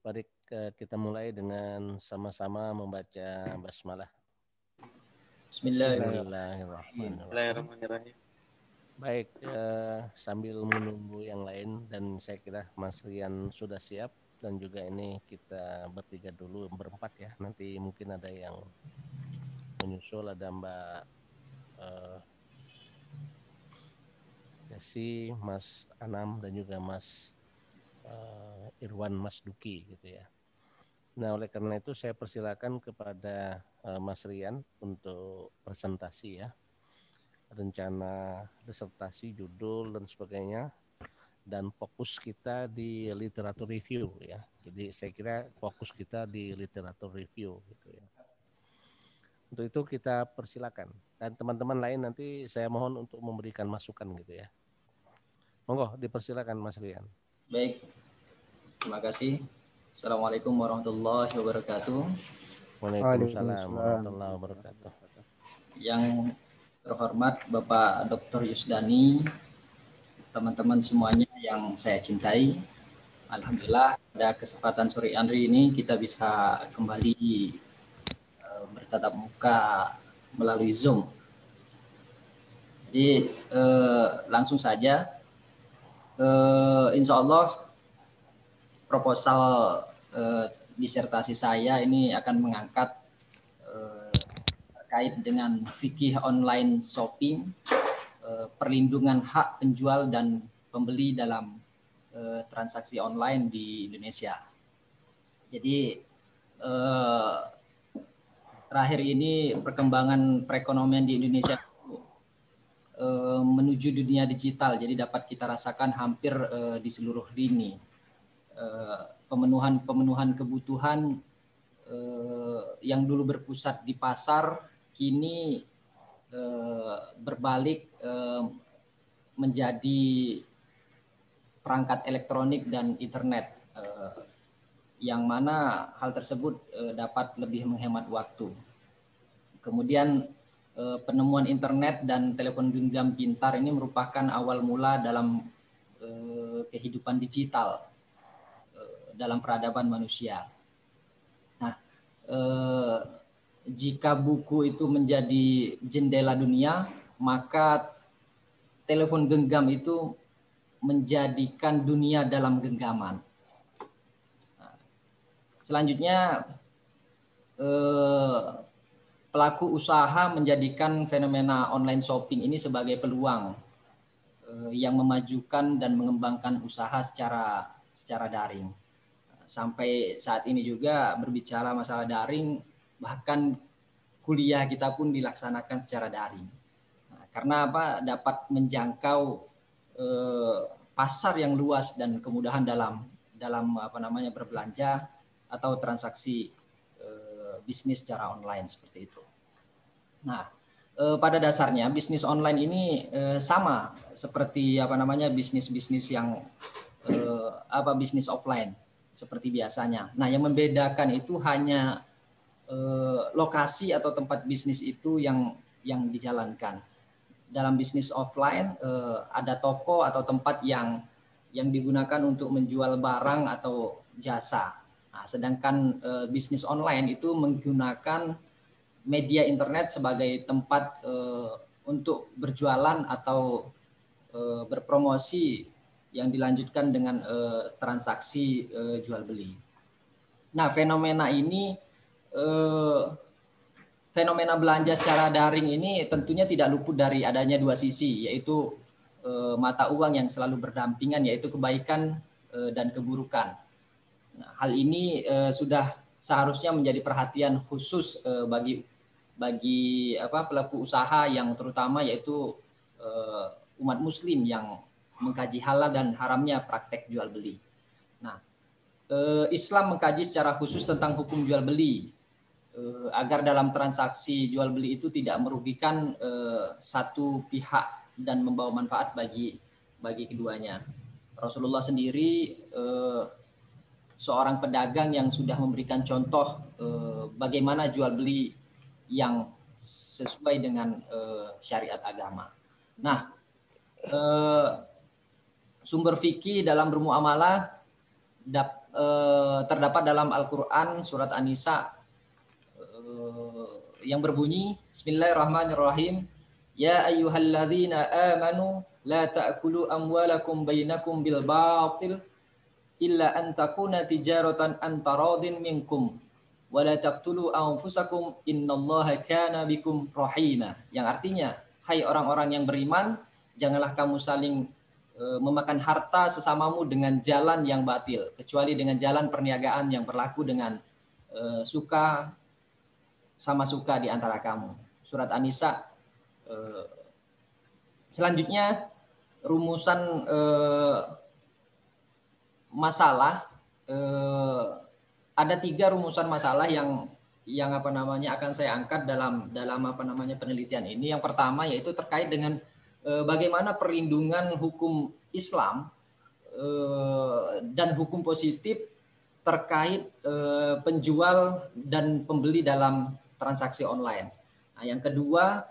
Mari kita mulai dengan sama-sama membaca basmalah. Bismillahirrahmanirrahim. Baik, sambil menunggu yang lain dan saya kira Mas Rian sudah siap dan juga ini kita bertiga dulu berempat ya. Nanti mungkin ada yang menyusul, ada Mbak Desi, Mas Anam dan juga Mas Irwan Mas Duki gitu ya. Nah, oleh karena itu saya persilakan kepada Mas Rian untuk presentasi ya. Rencana disertasi, judul dan sebagainya, dan fokus kita di literatur review ya. Jadi saya kira fokus kita di literatur review gitu ya. Untuk itu kita persilakan dan teman-teman lain nanti saya mohon untuk memberikan masukan gitu ya. Monggo dipersilakan Mas Rian. Baik, terima kasih. Assalamualaikum warahmatullahi wabarakatuh. Waalaikumsalam warahmatullahi wabarakatuh. Yang terhormat Bapak Dr. Yusdani, teman-teman semuanya yang saya cintai. Alhamdulillah pada kesempatan sore hari ini kita bisa kembali bertatap muka melalui Zoom. Jadi langsung saja, insya Allah proposal disertasi saya ini akan mengangkat terkait dengan fikih online shopping, perlindungan hak penjual dan pembeli dalam transaksi online di Indonesia. Jadi terakhir ini perkembangan perekonomian di Indonesia menuju dunia digital, jadi dapat kita rasakan hampir di seluruh lini. Pemenuhan kebutuhan yang dulu berpusat di pasar kini berbalik menjadi perangkat elektronik dan internet, yang mana hal tersebut dapat lebih menghemat waktu. Kemudian penemuan internet dan telepon genggam pintar ini merupakan awal mula dalam kehidupan digital dalam peradaban manusia. Nah, jika buku itu menjadi jendela dunia, maka telepon genggam itu menjadikan dunia dalam genggaman. Nah, selanjutnya, pelaku usaha menjadikan fenomena online shopping ini sebagai peluang yang memajukan dan mengembangkan usaha secara daring. Sampai saat ini juga berbicara masalah daring, bahkan kuliah kita pun dilaksanakan secara daring. Nah, karena apa? Dapat menjangkau pasar yang luas dan kemudahan dalam berbelanja atau transaksi bisnis secara online seperti itu. Nah, pada dasarnya bisnis online ini sama seperti bisnis-bisnis yang bisnis offline seperti biasanya. Nah, yang membedakan itu hanya lokasi atau tempat bisnis itu yang dijalankan. Dalam bisnis offline ada toko atau tempat yang digunakan untuk menjual barang atau jasa. Nah, sedangkan bisnis online itu menggunakan media internet sebagai tempat untuk berjualan atau berpromosi yang dilanjutkan dengan transaksi jual beli. Nah, fenomena ini, fenomena belanja secara daring ini tentunya tidak luput dari adanya dua sisi, yaitu mata uang yang selalu berdampingan, yaitu kebaikan dan keburukan. Nah, hal ini sudah seharusnya menjadi perhatian khusus bagi pelaku usaha yang terutama yaitu umat Muslim yang mengkaji halal dan haramnya praktek jual beli. Nah, Islam mengkaji secara khusus tentang hukum jual beli agar dalam transaksi jual beli itu tidak merugikan satu pihak dan membawa manfaat bagi keduanya. Rasulullah sendiri seorang pedagang yang sudah memberikan contoh bagaimana jual beli yang sesuai dengan syariat agama. Nah, sumber fikih dalam bermuamalah terdapat dalam Al-Quran surat An-Nisa yang berbunyi Bismillahirrahmanirrahim. Ya ayyuhalladzina amanu la ta'kulu amwalakum bainakum bil batil illa an takuna tijaratan an taradin minkum wa la taqtulu anfusakum innallaha kana bikum rahima. Yang artinya, hai orang-orang yang beriman, janganlah kamu saling memakan harta sesamamu dengan jalan yang batil, kecuali dengan jalan perniagaan yang berlaku dengan suka sama suka di antara kamu. Surat An-Nisa. Selanjutnya rumusan masalah, ada 3 rumusan masalah yang akan saya angkat dalam penelitian ini. Yang pertama yaitu terkait dengan bagaimana perlindungan hukum Islam dan hukum positif terkait penjual dan pembeli dalam transaksi online. Nah, yang kedua,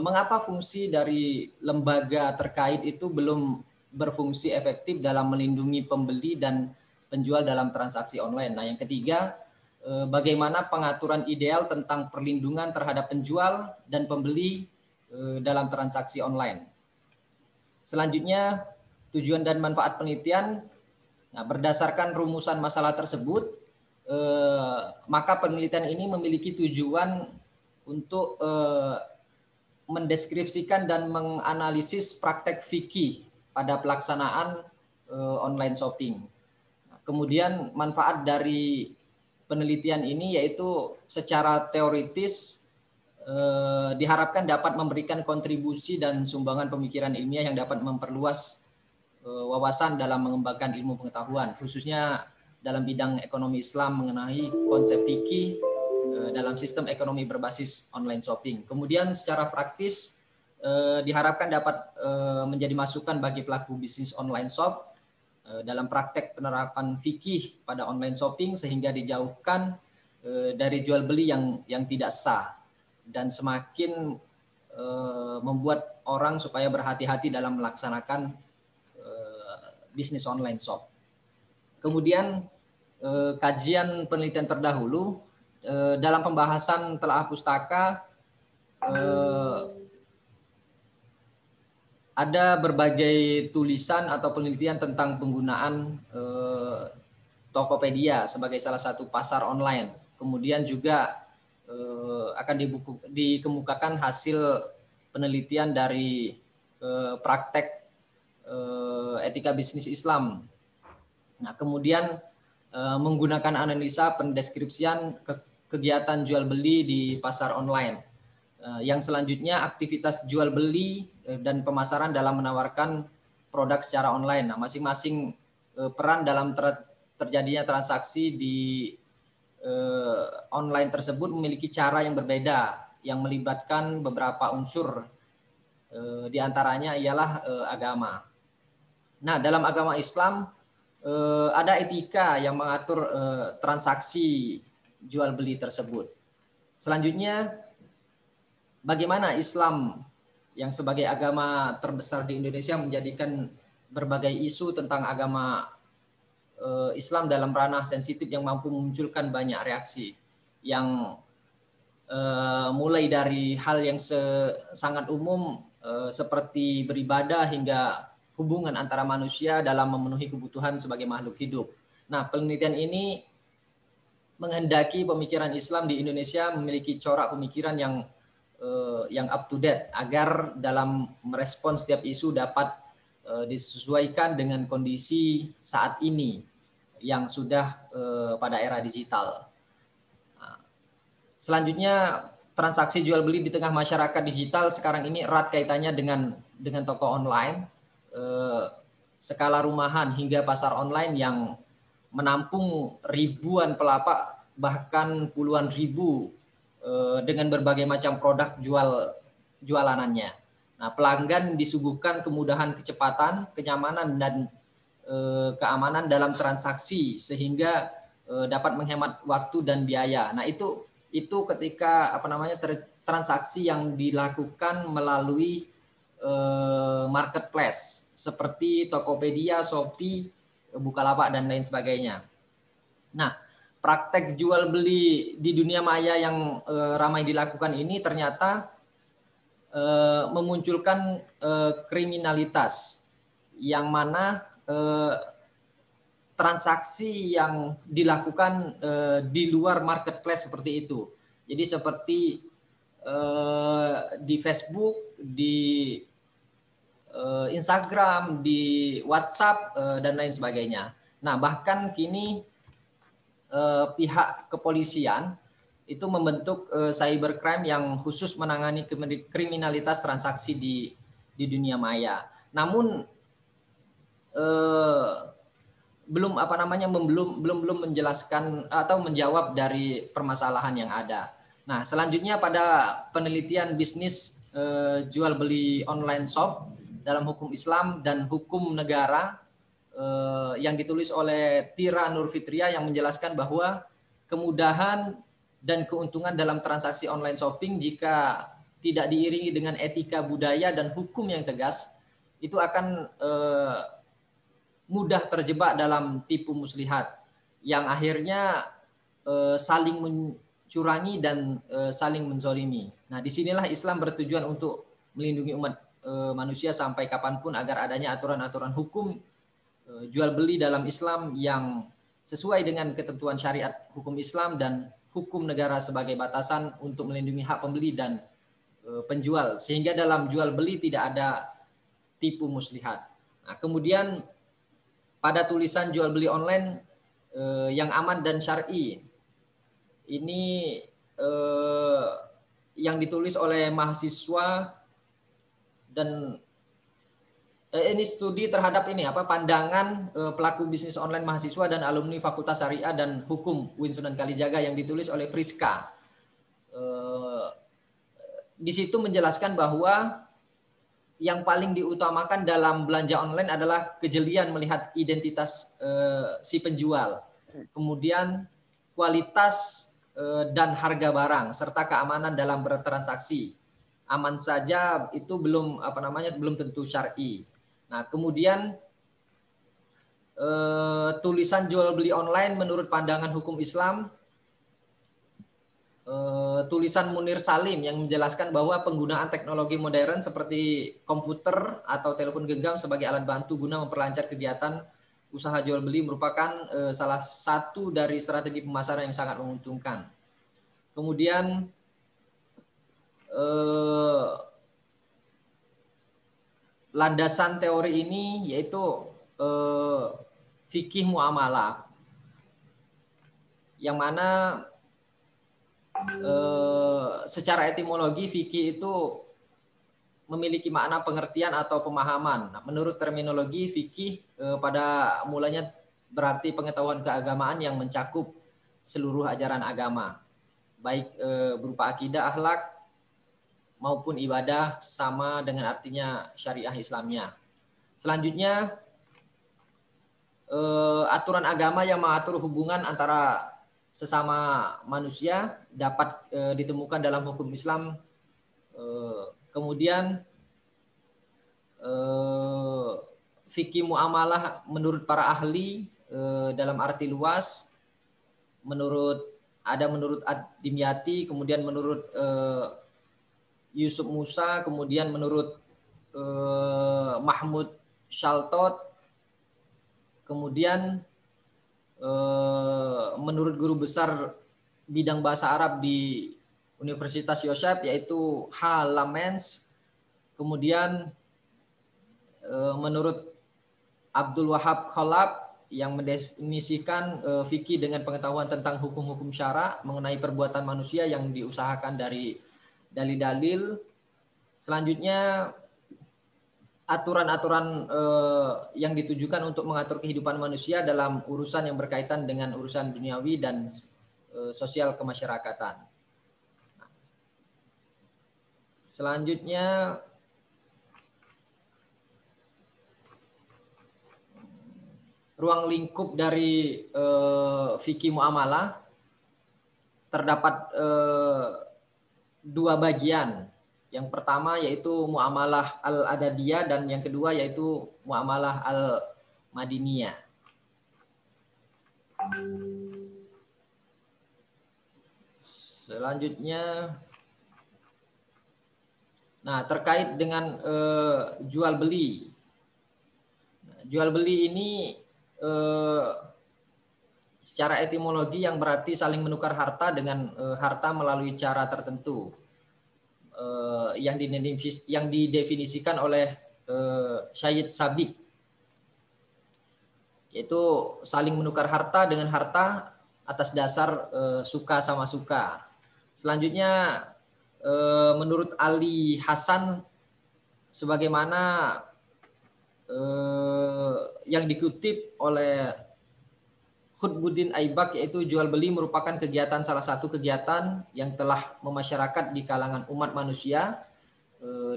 mengapa fungsi dari lembaga terkait itu belum berfungsi efektif dalam melindungi pembeli dan penjual dalam transaksi online. Nah, yang ketiga, bagaimana pengaturan ideal tentang perlindungan terhadap penjual dan pembeli dalam transaksi online. Selanjutnya, tujuan dan manfaat penelitian. Nah, berdasarkan rumusan masalah tersebut, maka penelitian ini memiliki tujuan untuk mendeskripsikan dan menganalisis praktek fikih pada pelaksanaan online shopping. Kemudian manfaat dari penelitian ini yaitu secara teoritis diharapkan dapat memberikan kontribusi dan sumbangan pemikiran ilmiah yang dapat memperluas wawasan dalam mengembangkan ilmu pengetahuan, khususnya dalam bidang ekonomi Islam mengenai konsep fikih dalam sistem ekonomi berbasis online shopping. Kemudian secara praktis diharapkan dapat menjadi masukan bagi pelaku bisnis online shop dalam praktek penerapan fikih pada online shopping sehingga dijauhkan dari jual beli yang tidak sah dan semakin membuat orang supaya berhati-hati dalam melaksanakan bisnis online shop. Kemudian kajian penelitian terdahulu dalam pembahasan telaah pustaka ada berbagai tulisan atau penelitian tentang penggunaan Tokopedia sebagai salah satu pasar online. Kemudian juga akan dikemukakan hasil penelitian dari praktek etika bisnis Islam. Nah, kemudian menggunakan analisa pendeskripsian kegiatan jual beli di pasar online. Yang selanjutnya aktivitas jual beli dan pemasaran dalam menawarkan produk secara online. Nah, masing-masing peran dalam terjadinya transaksi di online tersebut memiliki cara yang berbeda yang melibatkan beberapa unsur, di antaranya ialah agama. Nah, dalam agama Islam ada etika yang mengatur transaksi jual beli tersebut. Selanjutnya, bagaimana Islam yang sebagai agama terbesar di Indonesia menjadikan berbagai isu tentang agama Islam dalam ranah sensitif yang mampu memunculkan banyak reaksi yang mulai dari hal yang sangat umum seperti beribadah hingga hubungan antara manusia dalam memenuhi kebutuhan sebagai makhluk hidup. Nah, penelitian ini menghendaki pemikiran Islam di Indonesia memiliki corak pemikiran yang up to date agar dalam merespons setiap isu dapat disesuaikan dengan kondisi saat ini yang sudah pada era digital. Nah, selanjutnya, transaksi jual beli di tengah masyarakat digital sekarang ini erat kaitannya dengan toko online. Skala rumahan hingga pasar online yang menampung ribuan pelapak bahkan puluhan ribu dengan berbagai macam produk jualanannya. Nah, pelanggan disuguhkan kemudahan, kecepatan, kenyamanan dan keamanan dalam transaksi sehingga dapat menghemat waktu dan biaya. Nah, itu ketika transaksi yang dilakukan melalui marketplace seperti Tokopedia, Shopee, Bukalapak dan lain sebagainya. Nah, praktek jual beli di dunia maya yang ramai dilakukan ini ternyata memunculkan kriminalitas yang mana transaksi yang dilakukan di luar marketplace seperti itu. Jadi seperti di Facebook, di Instagram, di WhatsApp dan lain sebagainya. Nah, bahkan kini pihak kepolisian itu membentuk cybercrime yang khusus menangani kriminalitas transaksi di dunia maya. Namun belum menjelaskan atau menjawab dari permasalahan yang ada. Nah, selanjutnya pada penelitian bisnis jual beli online shop dalam hukum Islam dan hukum negara yang ditulis oleh Tira Nurfitria yang menjelaskan bahwa kemudahan dan keuntungan dalam transaksi online shopping jika tidak diiringi dengan etika budaya dan hukum yang tegas itu akan mudah terjebak dalam tipu muslihat yang akhirnya saling mencurangi dan saling menzolimi. Nah, disinilah Islam bertujuan untuk melindungi umat manusia sampai kapanpun agar adanya aturan-aturan hukum jual beli dalam Islam yang sesuai dengan ketentuan syariat hukum Islam dan hukum negara sebagai batasan untuk melindungi hak pembeli dan penjual sehingga dalam jual beli tidak ada tipu muslihat. Nah, kemudian pada tulisan jual beli online yang aman dan syar'i ini yang ditulis oleh mahasiswa dan ini studi terhadap pandangan pelaku bisnis online mahasiswa dan alumni Fakultas Syariah dan Hukum UIN Sunan Kalijaga yang ditulis oleh Friska. Di situ menjelaskan bahwa yang paling diutamakan dalam belanja online adalah kejelian melihat identitas si penjual, kemudian kualitas dan harga barang serta keamanan dalam bertransaksi. Aman saja itu belum belum tentu syar'i. Nah, kemudian tulisan jual beli online menurut pandangan hukum Islam, tulisan Munir Salim yang menjelaskan bahwa penggunaan teknologi modern seperti komputer atau telepon genggam sebagai alat bantu guna memperlancar kegiatan usaha jual beli merupakan salah satu dari strategi pemasaran yang sangat menguntungkan. Kemudian landasan teori ini yaitu fikih muamalah, yang mana secara etimologi fikih itu memiliki makna pengertian atau pemahaman. Nah, menurut terminologi fikih pada mulanya berarti pengetahuan keagamaan yang mencakup seluruh ajaran agama, baik berupa akidah, akhlak maupun ibadah, sama dengan artinya syariah Islamnya. Selanjutnya aturan agama yang mengatur hubungan antara sesama manusia dapat ditemukan dalam hukum Islam. Kemudian fikih muamalah menurut para ahli dalam arti luas, menurut Ad-Dimyati, kemudian menurut Yusuf Musa, kemudian menurut Mahmud Shaltot, kemudian menurut guru besar bidang bahasa Arab di Universitas Yosef yaitu H. Lamens, kemudian menurut Abdul Wahab Khalab yang mendefinisikan fikih dengan pengetahuan tentang hukum-hukum syara mengenai perbuatan manusia yang diusahakan dari dalil-dalil. Selanjutnya aturan-aturan yang ditujukan untuk mengatur kehidupan manusia dalam urusan yang berkaitan dengan urusan duniawi dan sosial kemasyarakatan. Selanjutnya ruang lingkup dari fikih muamalah terdapat dua bagian. Yang pertama yaitu muamalah al-adadiyah dan yang kedua yaitu muamalah al-madiniyah. Selanjutnya, nah terkait dengan jual beli. Jual beli ini secara etimologi yang berarti saling menukar harta dengan harta melalui cara tertentu yang didefinisikan oleh Syed Sabiq, yaitu saling menukar harta dengan harta atas dasar suka sama suka. Selanjutnya menurut Ali Hasan, sebagaimana yang dikutip oleh Khutbuddin Aibak, yaitu jual beli merupakan salah satu kegiatan yang telah memasyarakat di kalangan umat manusia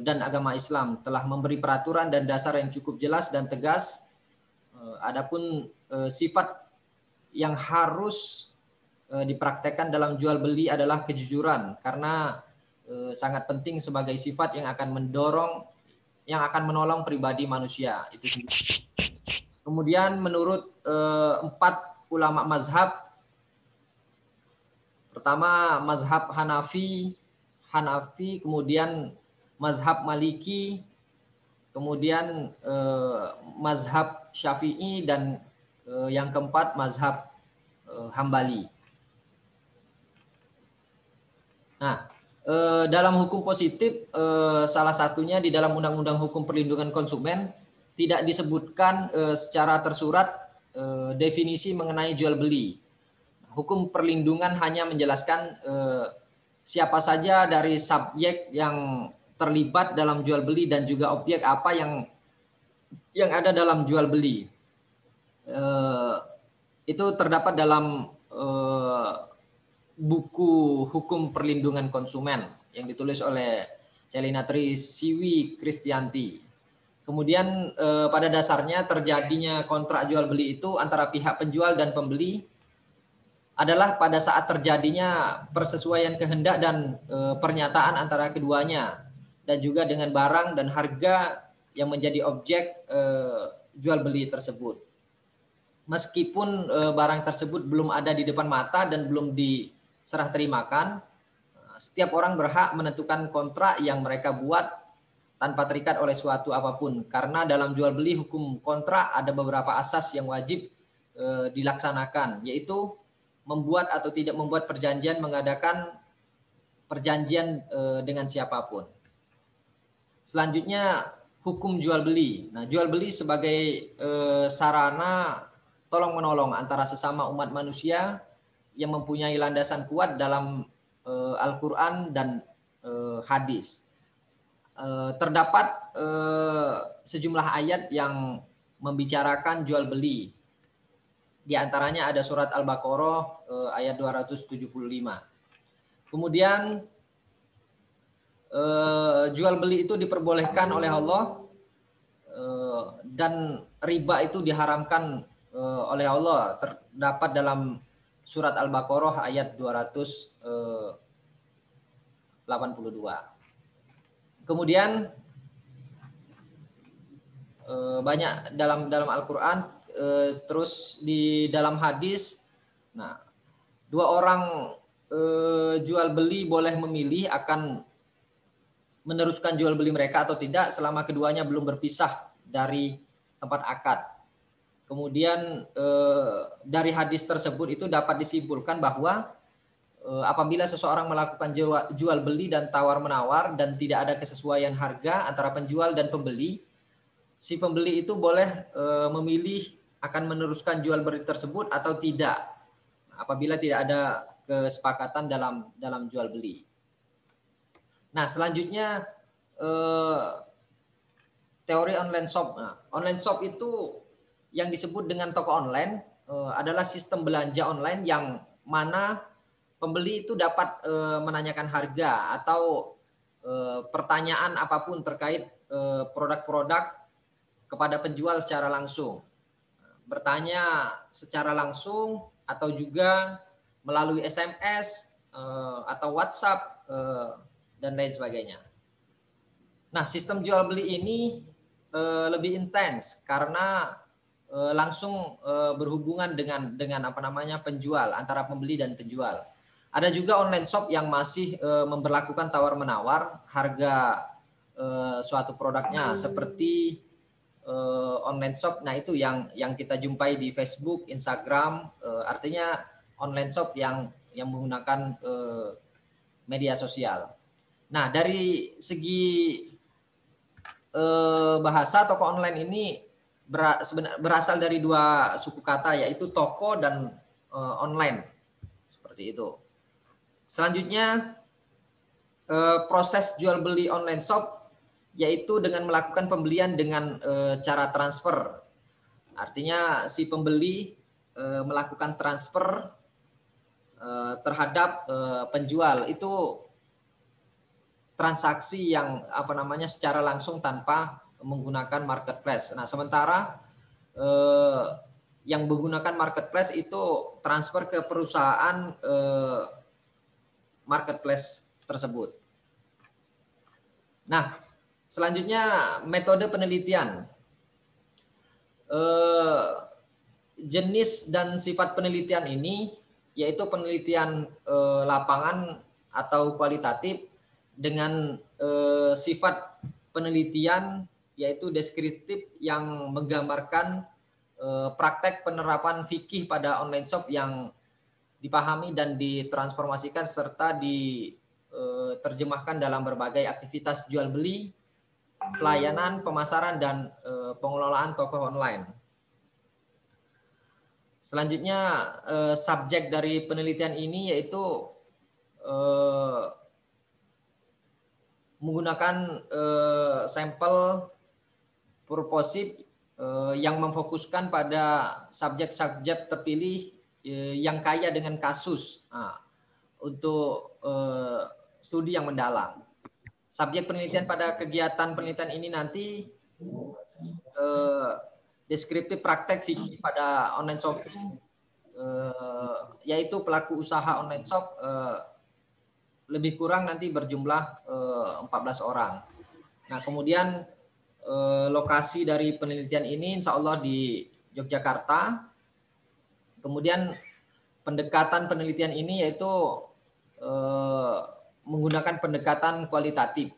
dan agama Islam, telah memberi peraturan dan dasar yang cukup jelas dan tegas. Adapun sifat yang harus dipraktekkan dalam jual beli adalah kejujuran, karena sangat penting sebagai sifat yang akan menolong pribadi manusia itu. Kemudian menurut 4 ulama mazhab, pertama mazhab Hanafi, kemudian mazhab Maliki, kemudian mazhab Syafi'i, dan yang keempat mazhab Hambali. Nah, dalam hukum positif, salah satunya di dalam Undang-Undang Hukum Perlindungan Konsumen tidak disebutkan secara tersurat definisi mengenai jual beli. Hukum perlindungan hanya menjelaskan siapa saja dari subjek yang terlibat dalam jual beli dan juga objek apa yang ada dalam jual beli. Itu terdapat dalam buku Hukum Perlindungan Konsumen yang ditulis oleh Celina Trisiwi Kristianti. Kemudian pada dasarnya terjadinya kontrak jual beli itu antara pihak penjual dan pembeli adalah pada saat terjadinya persesuaian kehendak dan pernyataan antara keduanya, dan juga dengan barang dan harga yang menjadi objek jual beli tersebut. Meskipun barang tersebut belum ada di depan mata dan belum diserah terimakan, setiap orang berhak menentukan kontrak yang mereka buat tanpa terikat oleh suatu apapun. Karena dalam jual beli hukum kontrak ada beberapa asas yang wajib dilaksanakan, yaitu membuat atau tidak membuat perjanjian, mengadakan perjanjian dengan siapapun. Selanjutnya hukum jual beli. Nah, jual beli sebagai sarana tolong menolong antara sesama umat manusia yang mempunyai landasan kuat dalam Al-Quran dan hadis. Terdapat sejumlah ayat yang membicarakan jual beli. Di antaranya ada surat Al-Baqarah ayat 275. Kemudian jual beli itu diperbolehkan oleh Allah dan riba itu diharamkan oleh Allah. Terdapat dalam surat Al-Baqarah ayat 282. Kemudian banyak dalam Al-Quran, terus di dalam hadis. Nah, dua orang jual beli boleh memilih akan meneruskan jual beli mereka atau tidak selama keduanya belum berpisah dari tempat akad. Kemudian dari hadis tersebut itu dapat disimpulkan bahwa apabila seseorang melakukan jual beli dan tawar-menawar dan tidak ada kesesuaian harga antara penjual dan pembeli, si pembeli itu boleh memilih akan meneruskan jual beli tersebut atau tidak, apabila tidak ada kesepakatan dalam jual beli. Nah, selanjutnya teori online shop. Nah, online shop itu yang disebut dengan toko online adalah sistem belanja online yang mana pembeli itu dapat menanyakan harga atau pertanyaan apapun terkait produk-produk kepada penjual secara langsung. Bertanya secara langsung atau juga melalui SMS atau WhatsApp dan lain sebagainya. Nah, sistem jual beli ini lebih intens karena langsung berhubungan dengan penjual, antara pembeli dan penjual. Ada juga online shop yang masih memberlakukan tawar-menawar harga suatu produknya seperti online shop. Nah, itu yang kita jumpai di Facebook, Instagram, artinya online shop yang menggunakan media sosial. Nah, dari segi bahasa, toko online ini berasal dari dua suku kata, yaitu toko dan online, seperti itu. Selanjutnya, proses jual beli online shop yaitu dengan melakukan pembelian dengan cara transfer. Artinya si pembeli melakukan transfer terhadap penjual. Itu transaksi yang secara langsung tanpa menggunakan marketplace. Nah, sementara yang menggunakan marketplace itu transfer ke perusahaan marketplace tersebut. Nah, selanjutnya metode penelitian. Jenis dan sifat penelitian ini yaitu penelitian lapangan atau kualitatif dengan sifat penelitian yaitu deskriptif yang menggambarkan praktek penerapan fikih pada online shop yang dipahami dan ditransformasikan serta diterjemahkan dalam berbagai aktivitas jual beli, pelayanan, pemasaran, dan pengelolaan toko online. Selanjutnya, subjek dari penelitian ini yaitu menggunakan sampel purposive yang memfokuskan pada subjek-subjek terpilih yang kaya dengan kasus untuk studi yang mendalam. Subjek penelitian pada kegiatan penelitian ini nanti deskriptif praktek fikih pada online shopping, yaitu pelaku usaha online shop lebih kurang nanti berjumlah 14 orang. Nah, kemudian lokasi dari penelitian ini insya Allah di Yogyakarta. Kemudian pendekatan penelitian ini yaitu menggunakan pendekatan kualitatif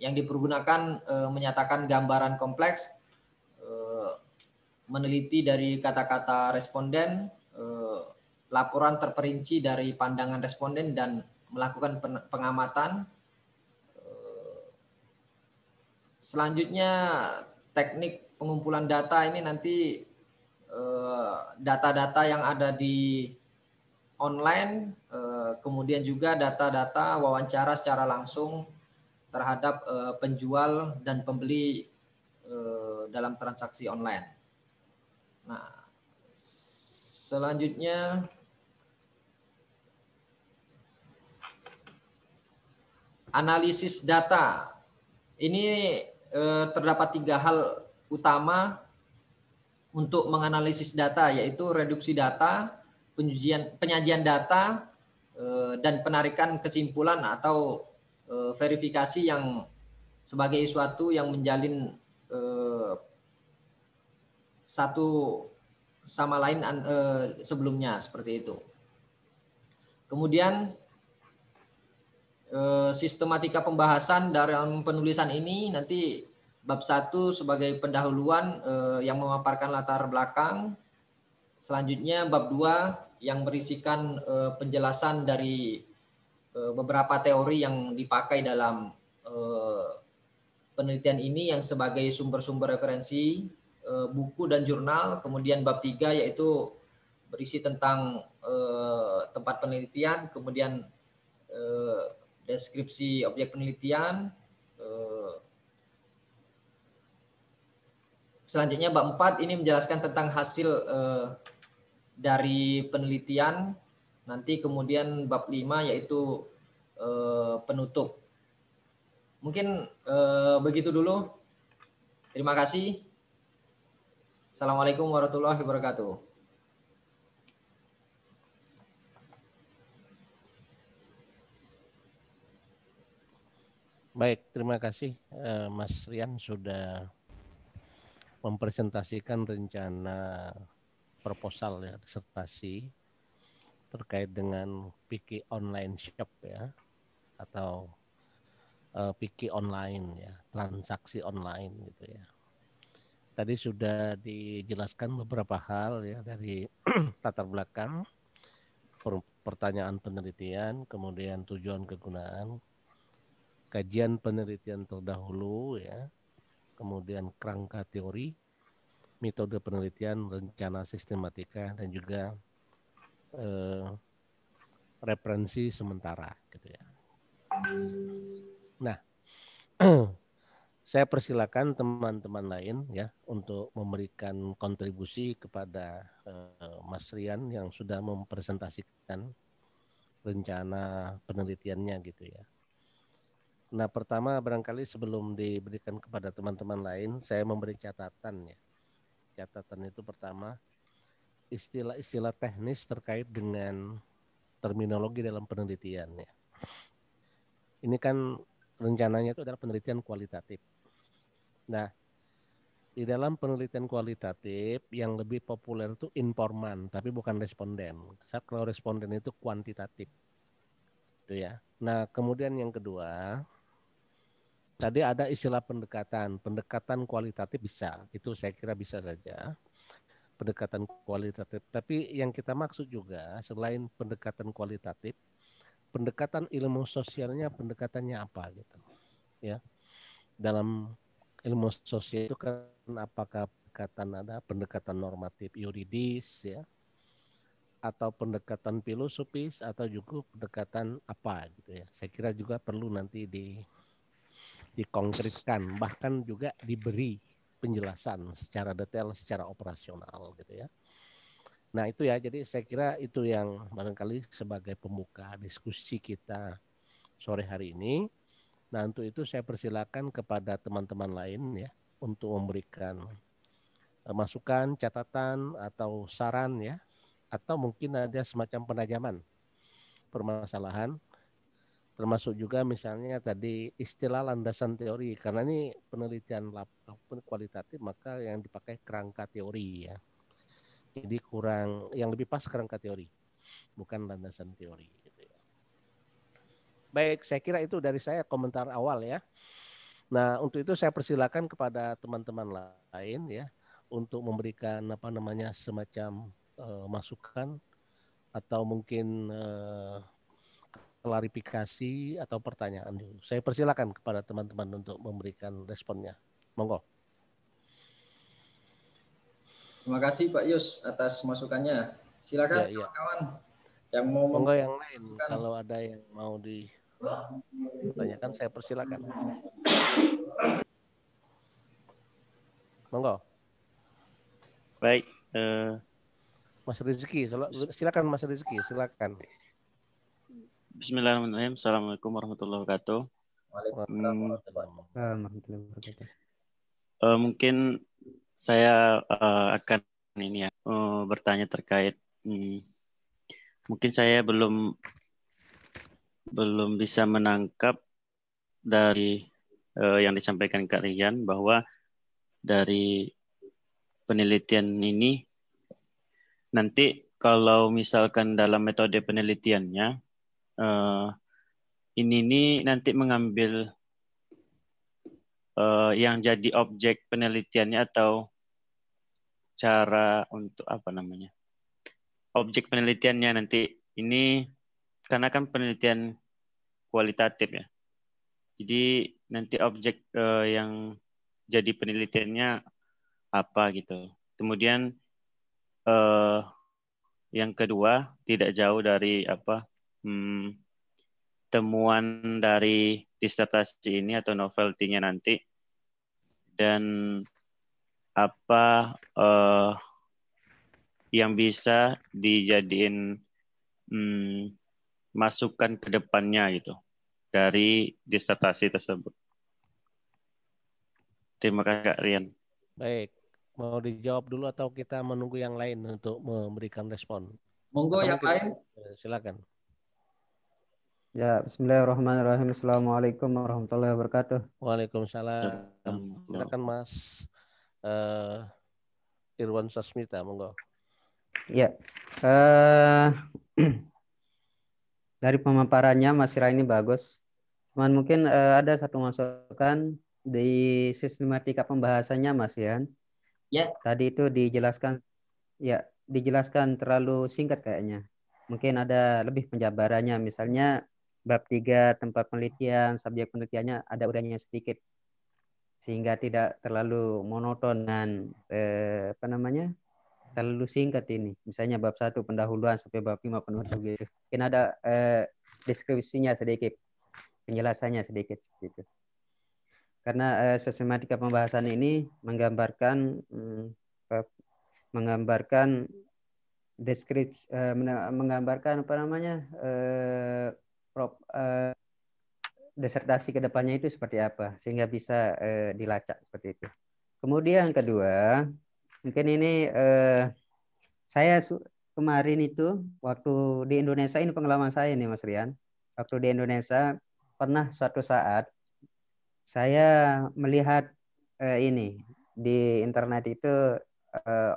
yang dipergunakan menyatakan gambaran kompleks, meneliti dari kata-kata responden, laporan terperinci dari pandangan responden, dan melakukan pengamatan. Selanjutnya teknik pengumpulan data ini nanti data-data yang ada di online, kemudian juga data-data wawancara secara langsung terhadap penjual dan pembeli dalam transaksi online. Nah, selanjutnya analisis data. Ini terdapat 3 hal utama untuk menganalisis data, yaitu reduksi data, penyajian data, dan penarikan kesimpulan atau verifikasi yang sebagai suatu yang menjalin satu sama lain sebelumnya, seperti itu. Kemudian sistematika pembahasan dalam penulisan ini nanti bab 1 sebagai pendahuluan yang memaparkan latar belakang. Selanjutnya bab 2 yang berisikan penjelasan dari beberapa teori yang dipakai dalam penelitian ini yang sebagai sumber-sumber referensi, buku dan jurnal. Kemudian bab 3 yaitu berisi tentang tempat penelitian, kemudian deskripsi objek penelitian. Selanjutnya bab 4 ini menjelaskan tentang hasil dari penelitian. Nanti kemudian bab 5 yaitu penutup. Mungkin begitu dulu. Terima kasih. Assalamualaikum warahmatullahi wabarakatuh. Baik, terima kasih Mas Rian sudah mempresentasikan rencana proposal ya, disertasi terkait dengan Piki online shop ya, atau Piki online ya, transaksi online gitu ya. Tadi sudah dijelaskan beberapa hal ya dari latar belakang, pertanyaan penelitian, kemudian tujuan kegunaan, kajian penelitian terdahulu ya, kemudian kerangka teori, metode penelitian, rencana sistematika, dan juga referensi sementara gitu ya. Nah, saya persilakan teman-teman lain ya untuk memberikan kontribusi kepada Mas Rian yang sudah mempresentasikan rencana penelitiannya gitu ya. Nah, pertama barangkali sebelum diberikan kepada teman-teman lain, saya memberi catatan ya. Catatan itu pertama, istilah-istilah teknis terkait dengan terminologi dalam penelitian ya. Ini kan rencananya itu adalah penelitian kualitatif. Nah, di dalam penelitian kualitatif yang lebih populer itu informan, tapi bukan responden. Kalau responden itu kuantitatif. Itu ya. Nah, kemudian yang kedua, tadi ada istilah pendekatan kualitatif bisa. Itu saya kira bisa saja. Pendekatan kualitatif. Tapi yang kita maksud juga selain pendekatan kualitatif, pendekatan ilmu sosialnya pendekatannya apa gitu. Ya. Dalam ilmu sosial itu kan apakah ada pendekatan normatif yuridis ya, atau pendekatan filosofis, atau juga pendekatan apa gitu ya. Saya kira juga perlu nanti dikonkretkan, bahkan juga diberi penjelasan secara detail, secara operasional gitu ya. Nah itu ya, jadi saya kira itu yang barangkali sebagai pembuka diskusi kita sore hari ini. Nah untuk itu saya persilakan kepada teman-teman lain ya untuk memberikan masukan, catatan atau saran ya, atau mungkin ada semacam penajaman permasalahan, termasuk juga misalnya tadi istilah landasan teori, karena ini penelitian kualitatif maka yang dipakai kerangka teori ya. Jadi kurang, yang lebih pas kerangka teori, bukan landasan teori. Gitu ya. Baik, saya kira itu dari saya komentar awal ya. Nah untuk itu saya persilakan kepada teman-teman lain ya untuk memberikan semacam masukan atau mungkin klarifikasi atau pertanyaan dulu. Saya persilakan kepada teman-teman untuk memberikan responnya. Monggo. Terima kasih Pak Yus atas masukannya. Silakan Ya. kawan-kawan yang mau Monggo yang lain masukan. kalau ada yang mau ditanyakan saya persilakan. Monggo. Baik. Mas Rizky, silakan Mas Rizky, silakan. Bismillahirrahmanirrahim. Assalamualaikum warahmatullahi wabarakatuh. Mungkin saya akan bertanya terkait mungkin saya belum bisa menangkap dari yang disampaikan Kak Rian bahwa dari penelitian ini nanti kalau misalkan dalam metode penelitiannya ini nanti mengambil yang jadi objek penelitiannya atau cara untuk objek penelitiannya nanti ini karena kan penelitian kualitatif ya. Jadi nanti objek yang jadi penelitiannya apa gitu. Kemudian yang kedua tidak jauh dari temuan dari disertasi ini atau novelty-nya nanti dan apa yang bisa dijadiin masukan ke depannya gitu dari disertasi tersebut. Terima kasih Kak Rian. Baik, mau dijawab dulu atau kita menunggu yang lain untuk memberikan respon? Monggo yang lain. Silakan. Ya, bismillahirrahmanirrahim. Assalamualaikum warahmatullahi wabarakatuh. Waalaikumsalam. Silakan Mas Irwan Sasmita, monggo. Ya, Dari pemaparannya Mas Ira ini bagus. Cuman mungkin ada satu masukan di sistematika pembahasannya Mas Yan. Ya. Tadi itu dijelaskan terlalu singkat kayaknya. Mungkin ada lebih penjabarannya. Misalnya bab 3 tempat penelitian, subjek penelitiannya ada uraiannya sedikit. Sehingga tidak terlalu monoton dan terlalu singkat ini. Misalnya bab 1 pendahuluan sampai bab 5 penutup gitu. Mungkin ada deskripsinya sedikit, penjelasannya sedikit gitu. Karena sistematika pembahasan ini menggambarkan deskripsi, menggambarkan disertasi kedepannya itu seperti apa, sehingga bisa dilacak seperti itu. Kemudian kedua, mungkin ini saya kemarin itu waktu di Indonesia, ini pengalaman saya nih Mas Rian. Waktu di Indonesia pernah suatu saat saya melihat ini di internet itu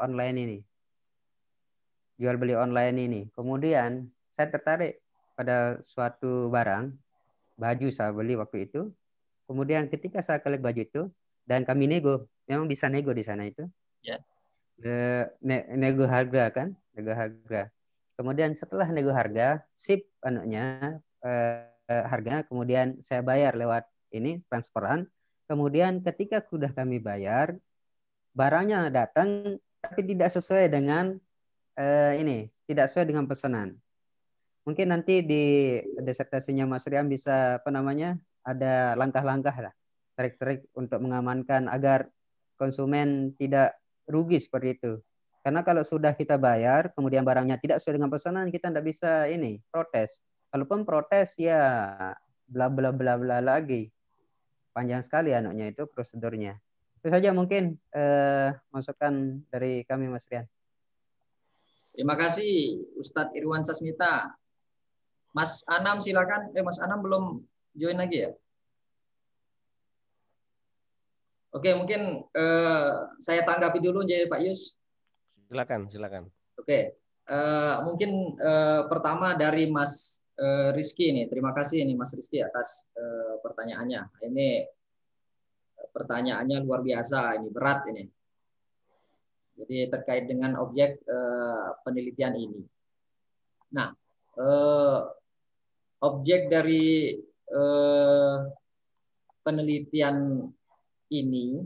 online ini, jual beli online ini. Kemudian saya tertarik pada suatu barang, baju saya beli waktu itu. Kemudian ketika saya klik baju itu dan kami nego, memang bisa nego di sana itu. Ya. Nego harga kan, nego harga. Kemudian setelah nego harga, sip harganya, kemudian saya bayar lewat ini transferan. Kemudian ketika sudah kami bayar, barangnya datang tapi tidak sesuai dengan tidak sesuai dengan pesanan. Mungkin nanti di disertasinya Mas Riam bisa ada langkah-langkah lah, trik-trik untuk mengamankan agar konsumen tidak rugi seperti itu. Karena kalau sudah kita bayar, kemudian barangnya tidak sesuai dengan pesanan, kita tidak bisa protes. Kalaupun protes ya bla bla bla bla lagi. Panjang sekali itu prosedurnya. Itu saja mungkin masukan dari kami Mas Rian. Terima kasih Ustadz Irwan Sasmita. Mas Anam silakan. Mas Anam belum join lagi ya? Oke, mungkin saya tanggapi dulu ya Pak Yus. Silakan. Oke, mungkin pertama dari Mas Rizky ini. Terima kasih ini Mas Rizky atas pertanyaannya. Ini pertanyaannya luar biasa, ini berat ini. Jadi terkait dengan objek penelitian ini. Nah, objek dari penelitian ini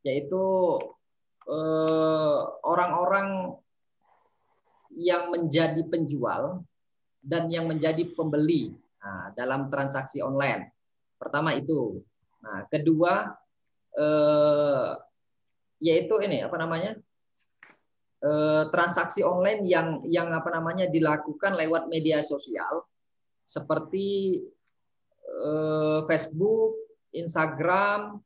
yaitu orang-orang yang menjadi penjual dan yang menjadi pembeli dalam transaksi online. Pertama itu. Nah, kedua yaitu ini transaksi online yang dilakukan lewat media sosial seperti Facebook, Instagram.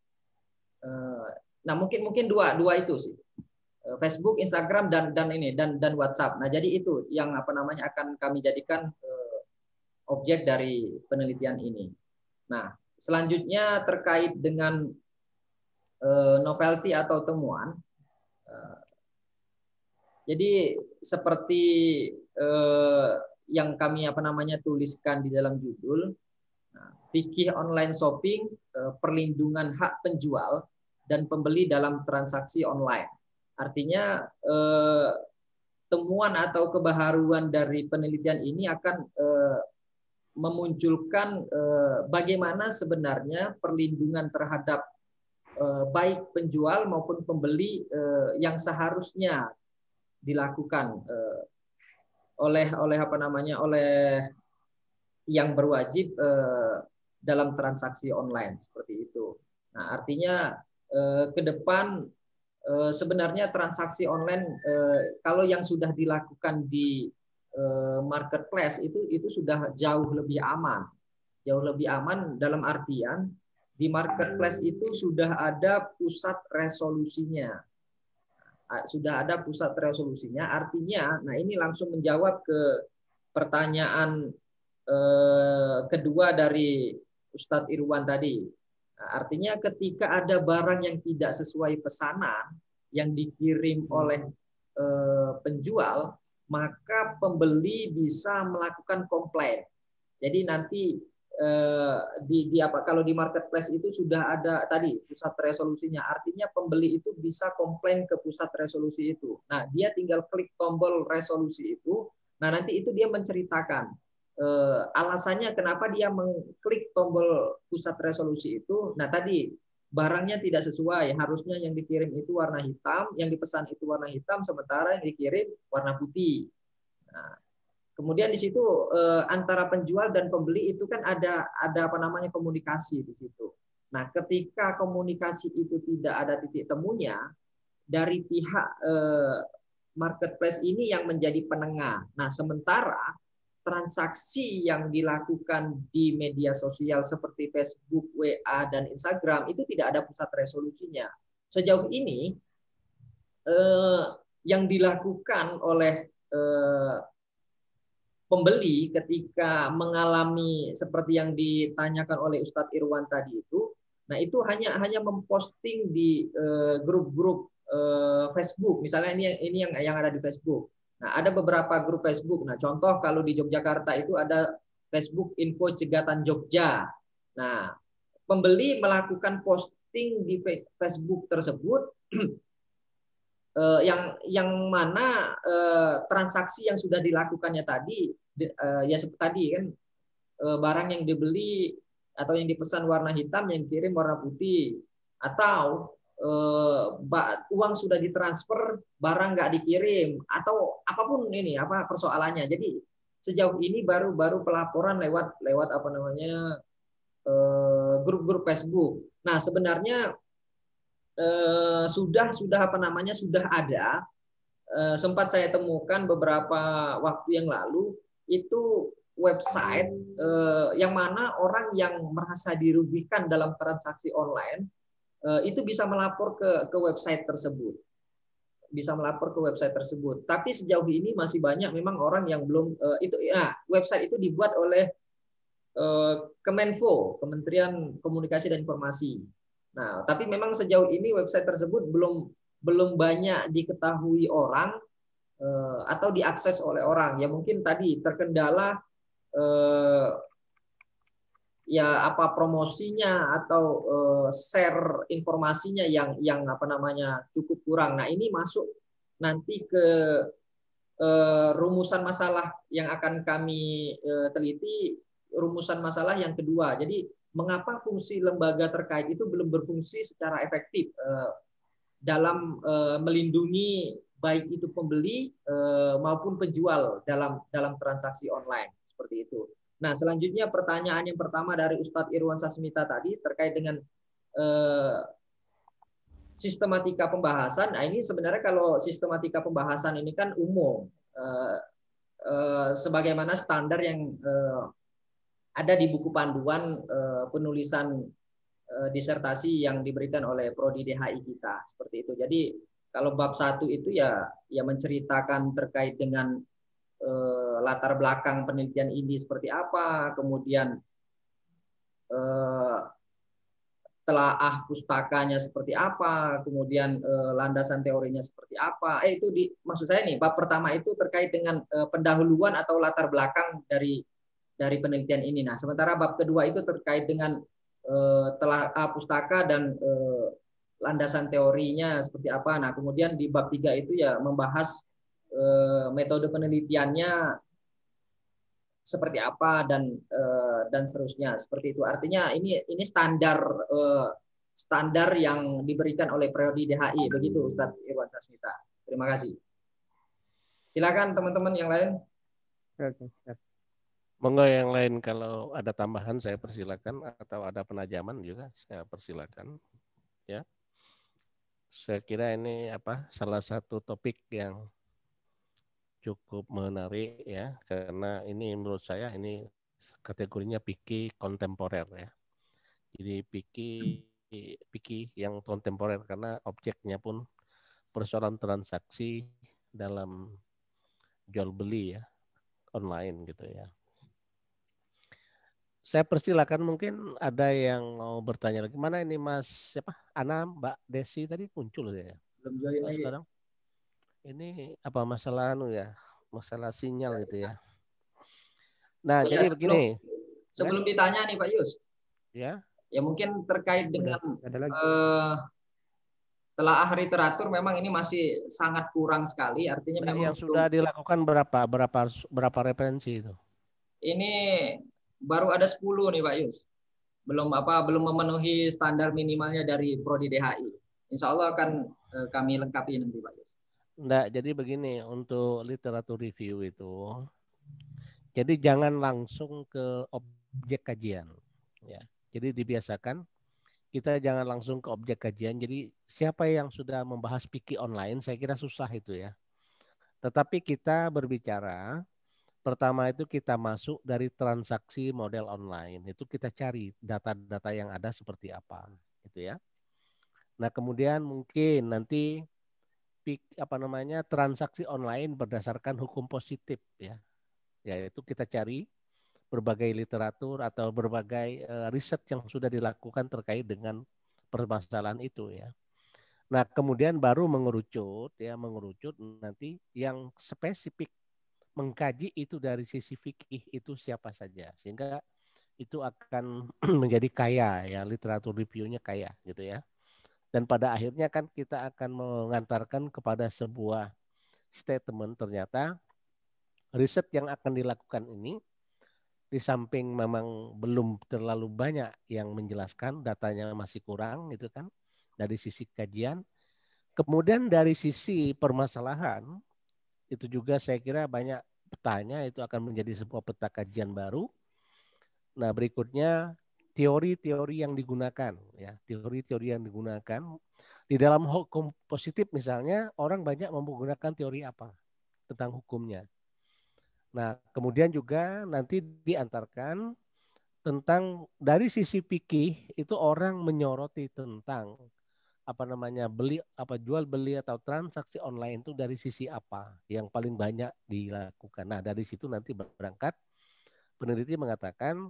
Nah, mungkin dua itu sih. Facebook, Instagram dan WhatsApp. Nah, jadi itu yang akan kami jadikan objek dari penelitian ini. Nah, selanjutnya terkait dengan novelty atau temuan. Jadi seperti yang kami tuliskan di dalam judul, fikih online shopping, perlindungan hak penjual dan pembeli dalam transaksi online. Artinya temuan atau kebaharuan dari penelitian ini akan memunculkan bagaimana sebenarnya perlindungan terhadap baik penjual maupun pembeli yang seharusnya dilakukan oleh yang berwajib dalam transaksi online seperti itu. Nah, artinya ke depan sebenarnya transaksi online kalau yang sudah dilakukan di marketplace itu sudah jauh lebih aman. Jauh lebih aman dalam artian di marketplace itu sudah ada pusat resolusinya. Artinya, nah ini langsung menjawab ke pertanyaan kedua dari Ustadz Irwan tadi. Nah, artinya ketika ada barang yang tidak sesuai pesanan yang dikirim oleh penjual, maka pembeli bisa melakukan komplain. Jadi nanti kalau di marketplace itu sudah ada tadi pusat resolusinya, artinya pembeli itu bisa komplain ke pusat resolusi itu. Nah, dia tinggal klik tombol resolusi itu. Nah, nanti itu dia menceritakan alasannya kenapa dia mengklik tombol pusat resolusi itu. Nah, tadi barangnya tidak sesuai, harusnya yang dikirim itu warna hitam, yang dipesan itu warna hitam, sementara yang dikirim warna putih. Nah, kemudian di situ antara penjual dan pembeli itu kan ada apa namanya komunikasi di situ. Nah, ketika komunikasi itu tidak ada titik temunya, dari pihak marketplace ini yang menjadi penengah. Nah, sementara transaksi yang dilakukan di media sosial seperti Facebook, WA, dan Instagram itu tidak ada pusat resolusinya. Sejauh ini yang dilakukan oleh pembeli ketika mengalami seperti yang ditanyakan oleh Ustadz Irwan tadi itu, nah itu hanya memposting di grup-grup Facebook, misalnya ini yang ada di Facebook. Nah, ada beberapa grup Facebook. Nah, contoh kalau di Yogyakarta itu ada Facebook Info Cegatan Jogja. Nah, pembeli melakukan posting di Facebook tersebut yang mana transaksi yang sudah dilakukannya tadi ya seperti tadi kan barang yang dibeli atau yang dipesan warna hitam, yang kirim warna putih, atau uang sudah ditransfer barang nggak dikirim, atau apapun ini apa persoalannya. Jadi sejauh ini baru pelaporan lewat apa namanya grup-grup Facebook. Nah, sebenarnya sudah apa namanya sudah ada, sempat saya temukan beberapa waktu yang lalu itu website yang mana orang yang merasa dirugikan dalam transaksi online itu bisa melapor ke website tersebut, Tapi sejauh ini masih banyak memang orang yang belum itu. Nah, website itu dibuat oleh Kemenfo, Kementerian Komunikasi dan Informasi. Nah, tapi memang sejauh ini website tersebut belum banyak diketahui orang atau diakses oleh orang. Ya mungkin tadi terkendala ya apa promosinya atau share informasinya yang apa namanya cukup kurang. Nah, ini masuk nanti ke rumusan masalah yang akan kami teliti, rumusan masalah yang kedua. Jadi mengapa fungsi lembaga terkait itu belum berfungsi secara efektif dalam melindungi baik itu pembeli maupun penjual dalam transaksi online seperti itu. Nah, selanjutnya pertanyaan yang pertama dari Ustadz Irwan Sasmita tadi terkait dengan sistematika pembahasan. Nah, ini sebenarnya kalau sistematika pembahasan ini kan umum, sebagaimana standar yang ada di buku panduan penulisan disertasi yang diberikan oleh Prodi DHI kita, seperti itu. Jadi kalau bab 1 itu ya menceritakan terkait dengan latar belakang penelitian ini seperti apa, kemudian telaah pustakanya seperti apa, kemudian landasan teorinya seperti apa. Itu maksud saya nih, bab pertama itu terkait dengan pendahuluan atau latar belakang dari penelitian ini. Nah, sementara bab kedua itu terkait dengan telaah pustaka dan landasan teorinya seperti apa. Nah, kemudian di bab 3 itu ya membahas metode penelitiannya seperti apa dan seterusnya, seperti itu. Artinya ini standar yang diberikan oleh Prodi DHI, begitu Ustadz Irwan Sasmita. Terima kasih. Silakan teman-teman yang lain. Monggo yang lain kalau ada tambahan saya persilakan, atau ada penajaman juga saya persilakan. Ya, saya kira ini salah satu topik yang cukup menarik ya, karena ini menurut saya ini kategorinya fikih kontemporer ya. Jadi fikih yang kontemporer karena objeknya pun persoalan transaksi dalam jual beli ya, online gitu ya. Saya persilakan, mungkin ada yang mau bertanya lagi. Mana ini Mas siapa? Ana, Mbak Desi tadi muncul ya? Belum join lagi. Sekarang. Ini apa masalah ya? Masalah sinyal gitu ya. Nah, Oh, ya, jadi begini, sebelum ditanya nih Pak Yus, ya. ya mungkin terkait dengan Ada lagi. telah literatur memang ini masih sangat kurang sekali, artinya Nah, memang yang sudah dilakukan berapa referensi itu? ini baru ada 10 nih Pak Yus. Belum memenuhi standar minimalnya dari Prodi DHI. Insya Allah akan kami lengkapi nanti Pak Yus. Enggak, jadi begini, untuk literatur review itu, jadi jangan langsung ke objek kajian. Ya. Jadi dibiasakan kita jangan langsung ke objek kajian. Jadi siapa yang sudah membahas fikih online, saya kira susah itu ya. Tetapi kita berbicara, pertama itu kita masuk dari transaksi model online. Itu kita cari data-data yang ada seperti apa, gitu ya. Nah, kemudian mungkin nanti transaksi online berdasarkan hukum positif ya. Yaitu kita cari berbagai literatur atau berbagai riset yang sudah dilakukan terkait dengan permasalahan itu ya. Nah, kemudian baru mengerucut nanti yang spesifik mengkaji itu dari sisi fikih itu siapa saja, sehingga itu akan menjadi kaya ya, literatur reviewnya kaya gitu ya. Dan pada akhirnya kan kita akan mengantarkan kepada sebuah statement, ternyata riset yang akan dilakukan ini di samping memang belum terlalu banyak yang menjelaskan, datanya masih kurang gitu kan dari sisi kajian. Kemudian dari sisi permasalahan itu juga saya kira banyak petanya, itu akan menjadi sebuah peta kajian baru. Nah, berikutnya teori-teori yang digunakan ya, teori-teori yang digunakan di dalam hukum positif misalnya, orang banyak menggunakan teori apa tentang hukumnya. Nah, kemudian juga nanti diantarkan tentang dari sisi fikih itu orang menyoroti tentang jual beli atau transaksi online itu dari sisi apa yang paling banyak dilakukan. Nah, dari situ nanti berangkat peneliti mengatakan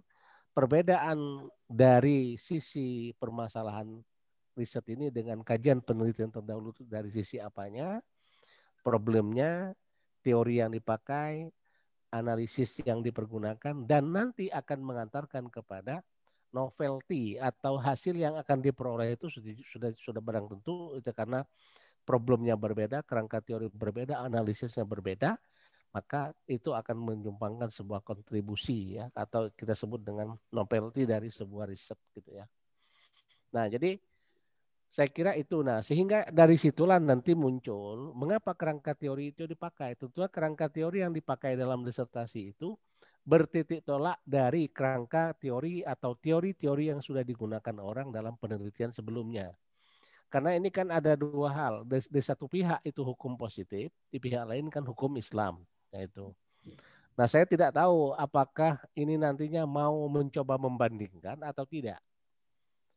perbedaan dari sisi permasalahan riset ini dengan kajian penelitian terdahulu itu dari sisi apanya, problemnya, teori yang dipakai, analisis yang dipergunakan, dan nanti akan mengantarkan kepada novelty atau hasil yang akan diperoleh itu sudah barang tentu itu karena problemnya berbeda, kerangka teori berbeda, analisisnya berbeda, maka itu akan menyumbangkan sebuah kontribusi ya, atau kita sebut dengan novelty dari sebuah riset gitu ya. Nah, jadi saya kira itu. Nah, sehingga dari situlah nanti muncul mengapa kerangka teori itu dipakai. Tentunya kerangka teori yang dipakai dalam disertasi itu bertitik tolak dari kerangka teori atau teori-teori yang sudah digunakan orang dalam penelitian sebelumnya. Karena ini kan ada dua hal. Di satu pihak itu hukum positif, di pihak lain kan hukum Islam. Yaitu. Nah, saya tidak tahu apakah ini nantinya mau mencoba membandingkan atau tidak.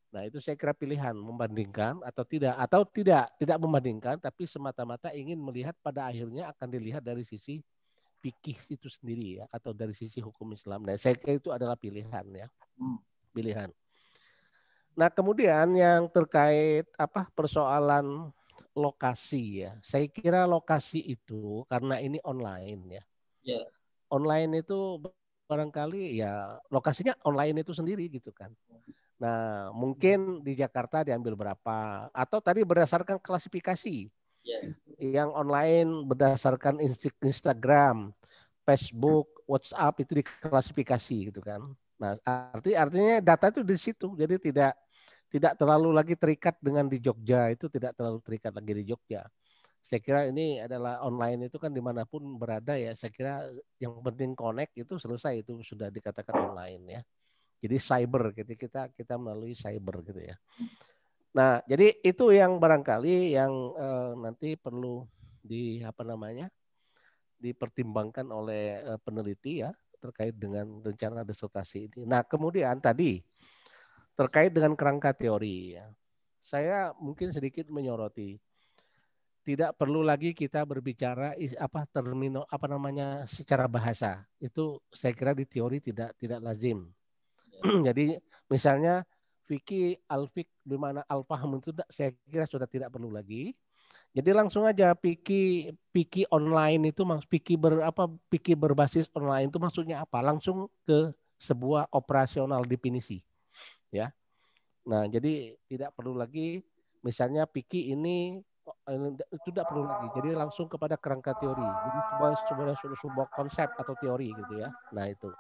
Nah, itu saya kira pilihan membandingkan atau tidak membandingkan, tapi semata-mata ingin melihat pada akhirnya akan dilihat dari sisi fikih itu sendiri ya, atau dari sisi hukum Islam. Nah, saya kira itu adalah pilihan ya, pilihan. Nah, kemudian yang terkait persoalan lokasi ya, saya kira lokasi itu karena ini online ya, online itu barangkali ya lokasinya online itu sendiri gitu kan. Nah, mungkin di Jakarta diambil berapa, atau tadi berdasarkan klasifikasi. Yang online berdasarkan Instagram, Facebook, WhatsApp itu diklasifikasi gitu kan. Nah, artinya data itu di situ. Jadi tidak terlalu lagi terikat dengan di Jogja, itu tidak terlalu terikat lagi di Jogja. Saya kira ini adalah online itu kan dimanapun berada ya. Saya kira yang penting connect itu selesai, itu sudah dikatakan online ya. Jadi cyber gitu, kita melalui cyber gitu ya. Nah, jadi itu yang barangkali yang nanti perlu dipertimbangkan oleh peneliti ya terkait dengan rencana disertasi ini. Nah, kemudian tadi terkait dengan kerangka teori ya. Saya mungkin sedikit menyoroti tidak perlu lagi kita berbicara secara bahasa. Itu saya kira di teori tidak lazim. Jadi misalnya fikih al-fiqh di mana al-fahm itu saya kira sudah tidak perlu lagi. Jadi langsung aja Piki online itu Piki berbasis online itu maksudnya apa? Langsung ke sebuah operasional definisi, ya. Nah, jadi tidak perlu lagi misalnya Piki ini itu tidak perlu lagi. Jadi langsung kepada kerangka teori. Jadi sebuah konsep atau teori gitu ya. Nah, itu.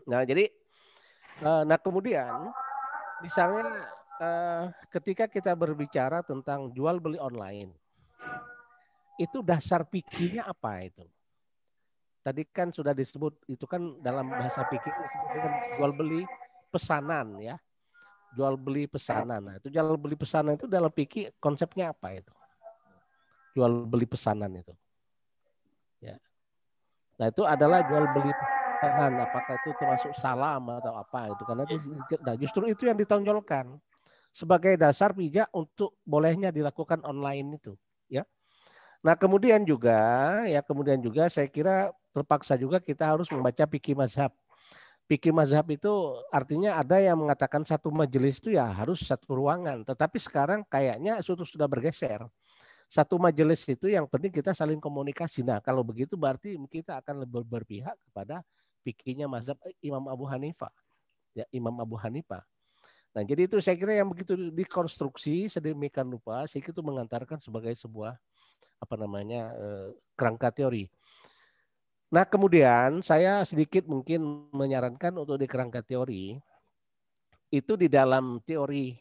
Nah, jadi nah kemudian misalnya ketika kita berbicara tentang jual beli online, itu dasar pikirnya apa itu? Tadi kan sudah disebut, itu kan dalam bahasa pikir disebut dengan jual beli pesanan ya. Jual beli pesanan. Nah, itu jual beli pesanan itu dalam pikir konsepnya apa itu? Jual beli pesanan itu. Ya. Nah, itu adalah jual beli pesanan, apakah itu termasuk salam atau apa itu, karena justru itu yang ditonjolkan sebagai dasar pijak untuk bolehnya dilakukan online itu, ya. Nah, kemudian juga saya kira terpaksa juga kita harus membaca fikih mazhab. Fikih mazhab itu artinya ada yang mengatakan satu majelis itu ya harus satu ruangan, tetapi sekarang kayaknya sudah bergeser. Satu majelis itu yang penting kita saling komunikasi. Nah, kalau begitu berarti kita akan lebih berpihak kepada fikihnya mazhab Imam Abu Hanifah. Ya, Imam Abu Hanifah. Nah, jadi itu saya kira yang begitu dikonstruksi sedemikian rupa, sehingga itu mengantarkan sebagai sebuah kerangka teori. Nah, kemudian saya sedikit mungkin menyarankan untuk di kerangka teori itu di dalam teori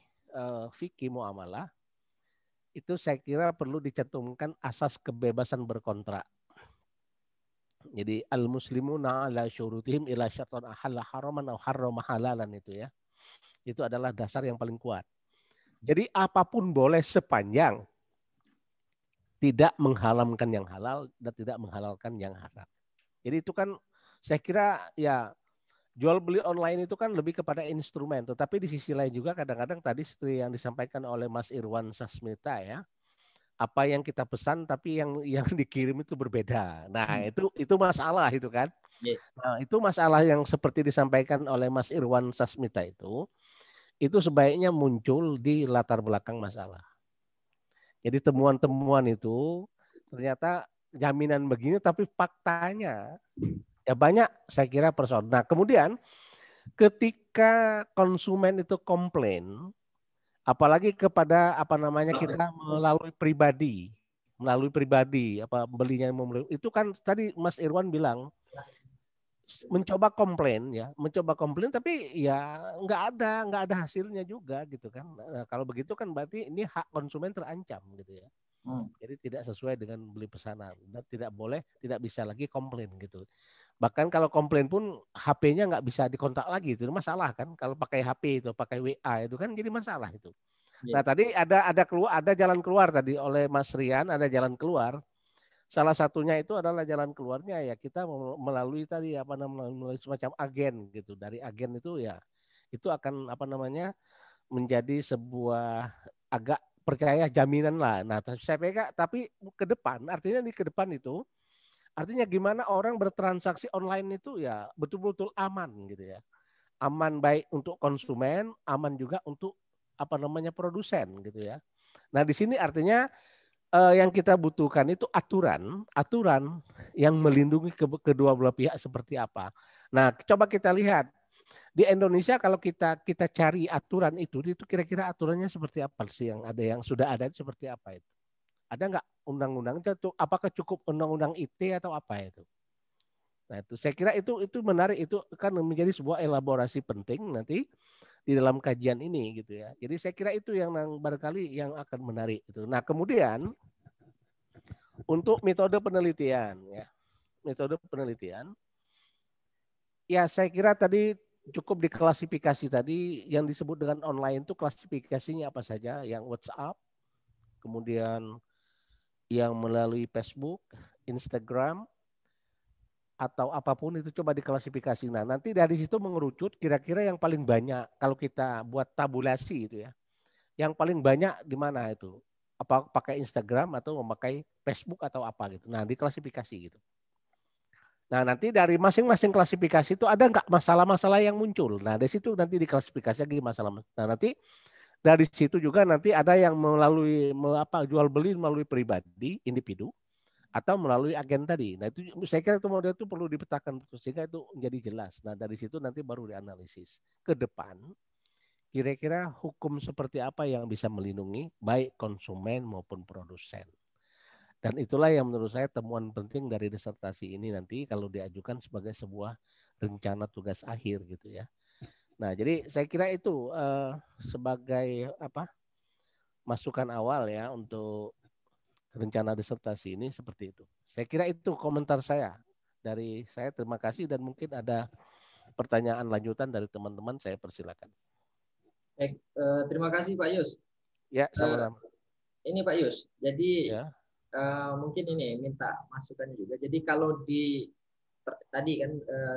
fikih muamalah itu saya kira perlu dicantumkan asas kebebasan berkontrak. Jadi al-muslimuna ala syurutihim ila syartan ahalla haraman au harrama halalan itu ya. Itu adalah dasar yang paling kuat. Jadi apapun boleh sepanjang tidak mengharamkan yang halal dan tidak menghalalkan yang haram. Jadi itu kan saya kira ya jual beli online itu kan lebih kepada instrumen, tetapi di sisi lain juga kadang-kadang tadi seperti yang disampaikan oleh Mas Irwan Sasmita ya, apa yang kita pesan tapi yang dikirim itu berbeda. Nah, itu masalah itu kan. Nah, itu masalah yang seperti disampaikan oleh Mas Irwan Sasmita itu sebaiknya muncul di latar belakang masalah. Jadi temuan-temuan itu ternyata jaminan begini tapi faktanya ya banyak saya kira persoalan. Nah, kemudian ketika konsumen itu komplain, apalagi kepada kita melalui pribadi belinya itu kan tadi Mas Irwan bilang mencoba komplain tapi ya nggak ada hasilnya juga gitu kan. Nah, kalau begitu kan berarti ini hak konsumen terancam gitu ya. Jadi tidak sesuai dengan beli pesanan dan tidak bisa lagi komplain gitu. Bahkan kalau komplain pun HP-nya nggak bisa dikontak lagi, itu masalah kan. Kalau pakai HP itu, pakai WA itu kan jadi masalah itu. Nah, tadi ada jalan keluar tadi oleh Mas Rian, ada jalan keluar. Salah satunya itu adalah jalan keluarnya ya kita melalui tadi melalui semacam agen gitu. Dari agen itu ya itu akan menjadi sebuah agak percaya jaminan lah. Nah, saya pegang tapi ke depan itu artinya gimana orang bertransaksi online itu ya betul-betul aman gitu ya. Aman baik untuk konsumen, aman juga untuk produsen gitu ya. Nah, di sini artinya yang kita butuhkan itu aturan yang melindungi kedua belah pihak seperti apa. Nah, coba kita lihat di Indonesia kalau kita cari aturan itu kira-kira aturannya seperti apa sih yang sudah ada seperti apa itu? Ada nggak undang-undang itu? Apakah cukup undang-undang IT atau apa itu? Nah, itu saya kira itu menarik, itu kan menjadi sebuah elaborasi penting nanti di dalam kajian ini gitu ya. Jadi saya kira itu yang barangkali yang akan menarik itu. Nah, kemudian untuk metode penelitian ya saya kira tadi cukup diklasifikasi tadi yang disebut dengan online itu klasifikasinya apa saja, yang WhatsApp, kemudian yang melalui Facebook, Instagram, atau apapun itu coba diklasifikasi. Nah, nanti dari situ mengerucut kira-kira yang paling banyak kalau kita buat tabulasi itu ya. Yang paling banyak di mana itu? Apa pakai Instagram atau memakai Facebook atau apa gitu. Nah, diklasifikasi gitu. Nah, nanti dari masing-masing klasifikasi itu ada nggak masalah-masalah yang muncul. Nah, dari situ nanti diklasifikasi lagi masalah. Nah, nanti Dari situ juga nanti ada yang melalui jual beli melalui pribadi, individu, atau melalui agen tadi. Nah itu saya kira itu model itu perlu dipetakan sehingga itu menjadi jelas. Nah dari situ nanti baru dianalisis ke depan. Kira-kira hukum seperti apa yang bisa melindungi baik konsumen maupun produsen. Dan itulah yang menurut saya temuan penting dari disertasi ini nanti kalau diajukan sebagai sebuah rencana tugas akhir gitu ya. Nah, jadi saya kira itu sebagai masukan awal ya untuk rencana disertasi ini seperti itu. Saya kira itu komentar saya dari saya. Terima kasih dan mungkin ada pertanyaan lanjutan dari teman-teman, saya persilakan. Baik, terima kasih Pak Yus. Ya, sama-sama. Ini Pak Yus, jadi Ya. Mungkin ini minta masukan juga. Jadi kalau tadi kan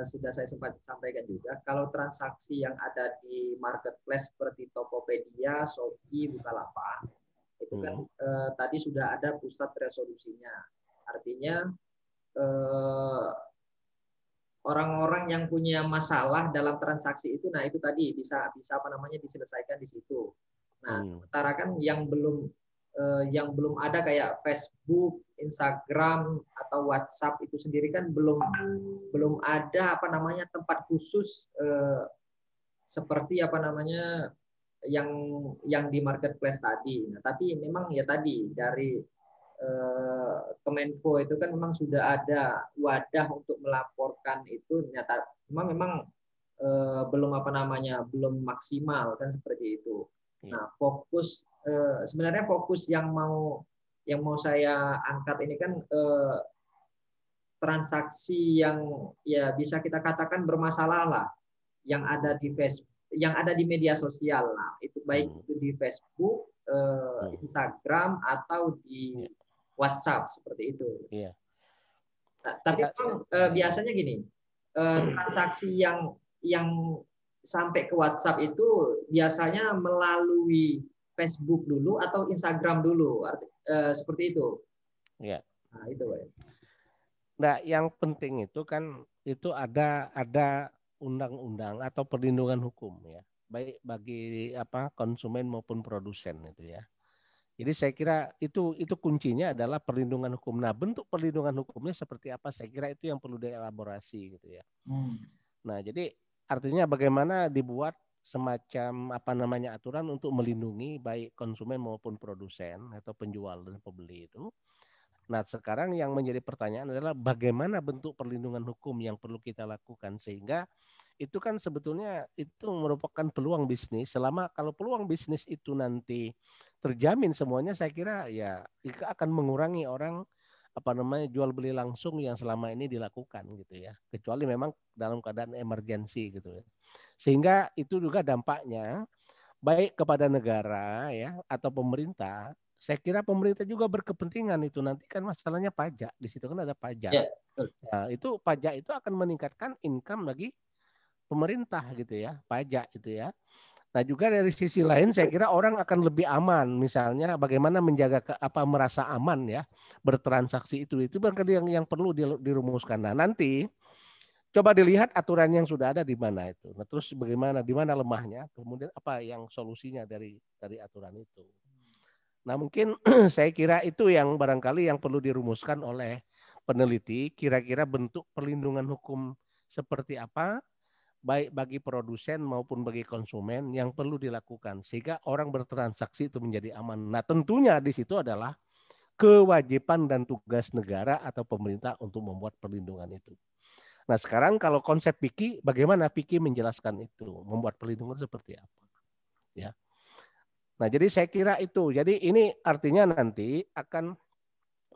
sudah saya sempat sampaikan juga, kalau transaksi yang ada di marketplace seperti Tokopedia, Shopee, Bukalapak, itu kan tadi sudah ada pusat resolusinya. Artinya orang-orang yang punya masalah dalam transaksi itu, nah itu tadi bisa diselesaikan di situ. Nah, sementara kan yang belum ada kayak Facebook, Instagram atau WhatsApp itu sendiri kan belum ada tempat khusus seperti yang di marketplace tadi. Nah, tapi memang ya tadi dari Kemenfo itu kan memang sudah ada wadah untuk melaporkan itu, memang belum maksimal kan seperti itu. Nah, sebenarnya fokus yang mau saya angkat ini kan transaksi yang ya bisa kita katakan bermasalah lah, yang ada di Facebook, yang ada di media sosial lah, itu baik itu di Facebook, Instagram atau di WhatsApp seperti itu. Iya. Nah, tapi biasanya gini, transaksi yang sampai ke WhatsApp itu biasanya melalui Facebook dulu atau Instagram dulu, seperti itu. Iya. Nah, itu Pak. Nah, yang penting itu kan itu ada undang-undang atau perlindungan hukum ya, baik bagi konsumen maupun produsen itu ya. Jadi saya kira itu kuncinya adalah perlindungan hukum. Nah, bentuk perlindungan hukumnya seperti apa? Saya kira itu yang perlu dielaborasi gitu ya. Nah, jadi artinya bagaimana dibuat semacam aturan untuk melindungi baik konsumen maupun produsen atau penjual dan pembeli itu. Nah, sekarang yang menjadi pertanyaan adalah bagaimana bentuk perlindungan hukum yang perlu kita lakukan sehingga itu kan sebetulnya itu merupakan peluang bisnis. Selama kalau peluang bisnis itu nanti terjamin semuanya, saya kira ya akan mengurangi orang jual beli langsung yang selama ini dilakukan gitu ya. Kecuali memang dalam keadaan emergensi gitu ya. Sehingga itu juga dampaknya baik kepada negara ya atau pemerintah. Saya kira pemerintah juga berkepentingan itu nanti kan masalahnya pajak. Di situ kan ada pajak. Ya. Nah, itu pajak itu akan meningkatkan income bagi pemerintah gitu ya, pajak gitu ya. Nah, juga dari sisi lain saya kira orang akan lebih aman, misalnya bagaimana menjaga merasa aman ya bertransaksi itu barangkali yang perlu dirumuskan. Nah, nanti coba dilihat aturan yang sudah ada di mana itu. Nah, terus bagaimana di mana lemahnya, kemudian apa yang solusinya dari aturan itu. Nah, mungkin saya kira itu yang barangkali yang perlu dirumuskan oleh peneliti, kira-kira bentuk perlindungan hukum seperti apa baik bagi produsen maupun bagi konsumen yang perlu dilakukan sehingga orang bertransaksi itu menjadi aman. Nah, tentunya di situ adalah kewajiban dan tugas negara atau pemerintah untuk membuat perlindungan itu. Nah, sekarang kalau konsep PIKI, bagaimana PIKI menjelaskan itu, membuat perlindungan seperti apa? Ya. Nah, jadi saya kira itu. Jadi ini artinya nanti akan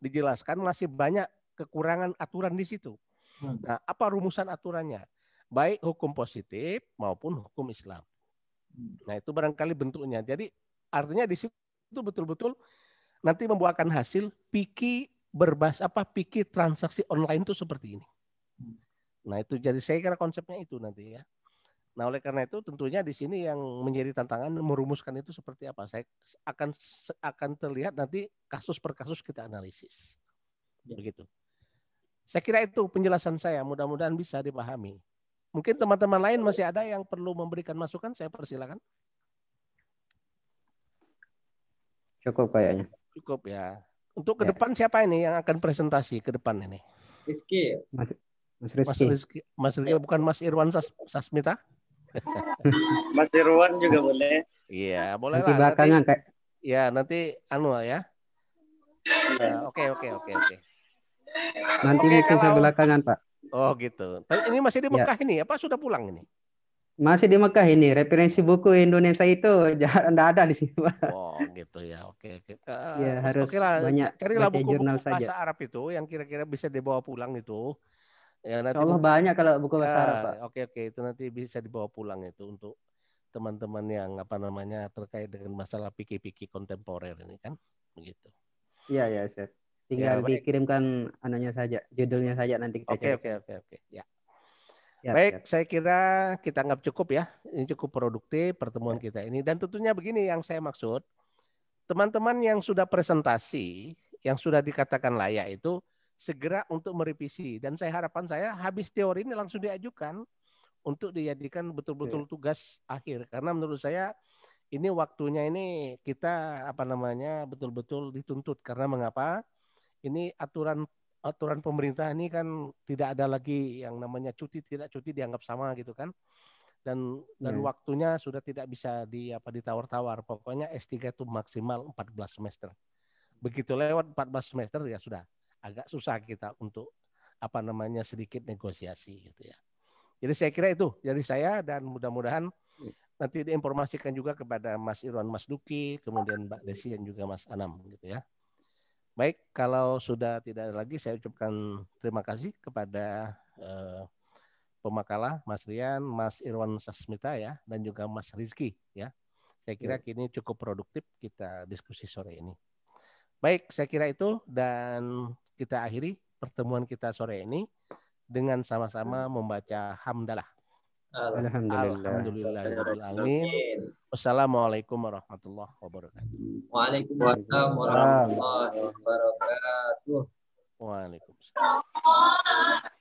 dijelaskan masih banyak kekurangan aturan di situ. Nah, apa rumusan aturannya? Baik hukum positif maupun hukum Islam. Nah, itu barangkali bentuknya. Jadi artinya di situ betul-betul nanti membuahkan hasil PIKI PIKI transaksi online itu seperti ini. Nah, itu jadi saya kira konsepnya itu nanti ya. Nah, oleh karena itu tentunya di sini yang menjadi tantangan merumuskan itu seperti apa. Saya akan terlihat nanti kasus per kasus kita analisis. Begitu. Saya kira itu penjelasan saya, mudah-mudahan bisa dipahami. Mungkin teman-teman lain masih ada yang perlu memberikan masukan, saya persilakan. Cukup kayaknya. Cukup ya. Untuk ke Ya. depan siapa ini yang akan presentasi ke depan ini? Rizky. Mas Mas Rizky. Rizky, Mas Rizky bukan Mas Irwan Sasmita? Mas Irwan juga boleh. Iya, boleh Nanti lah. belakangan Nanti, kayak. ya nanti anu ya. Oke. Nanti Oke, mungkin saya kalau belakangan, Pak. oh gitu. Tapi ini masih di Ya. Mekah ini, apa sudah pulang ini? Masih di Mekah ini. Referensi buku Indonesia itu jarang ada di sini, Pak. Oh gitu ya. Oke. Ya, harus Oke lah, banyak carilah baca jurnal buku-buku bahasa saja. Arab itu yang kira-kira bisa dibawa pulang itu. Ya nanti Insya Allah mungkin banyak kalau buku bahasa Arab, Pak. oke itu nanti bisa dibawa pulang itu untuk teman-teman yang apa namanya terkait dengan masalah pikir-pikir kontemporer ini kan begitu. Iya, ya, Ustaz. Ya, Tinggal baik. dikirimkan anunya saja, judulnya saja nanti kita cari. Oke. Ya. Siap, Baik, siap. saya kira kita anggap cukup ya. Ini cukup produktif pertemuan kita ini. Dan tentunya begini yang saya maksud, teman-teman yang sudah presentasi, yang sudah dikatakan layak itu segera untuk merevisi. Dan harapan saya habis teori ini langsung diajukan untuk dijadikan betul-betul tugas akhir. Karena menurut saya ini waktunya ini kita apa namanya betul-betul dituntut. Karena mengapa? Ini aturan pemerintah ini kan tidak ada lagi yang namanya cuti tidak cuti dianggap sama gitu kan. Dan waktunya sudah tidak bisa ditawar-tawar. Pokoknya S3 itu maksimal 14 semester. Begitu lewat 14 semester ya sudah agak susah kita untuk apa namanya sedikit negosiasi gitu ya. Jadi saya kira itu dari saya dan mudah-mudahan nanti diinformasikan juga kepada Mas Irwan Mas Duki, kemudian Mbak Desi dan juga Mas Anam gitu ya. Baik, kalau sudah tidak ada lagi saya ucapkan terima kasih kepada pemakalah Mas Rian, Mas Irwan Sasmita ya, dan juga Mas Rizky ya. Saya kira kini cukup produktif kita diskusi sore ini. Baik, saya kira itu dan kita akhiri pertemuan kita sore ini dengan sama-sama membaca hamdalah. Alhamdulillahirrahmanirrahim. Wassalamualaikum warahmatullahi wabarakatuh. Waalaikumsalam warahmatullahi wabarakatuh. Waalaikumsalam.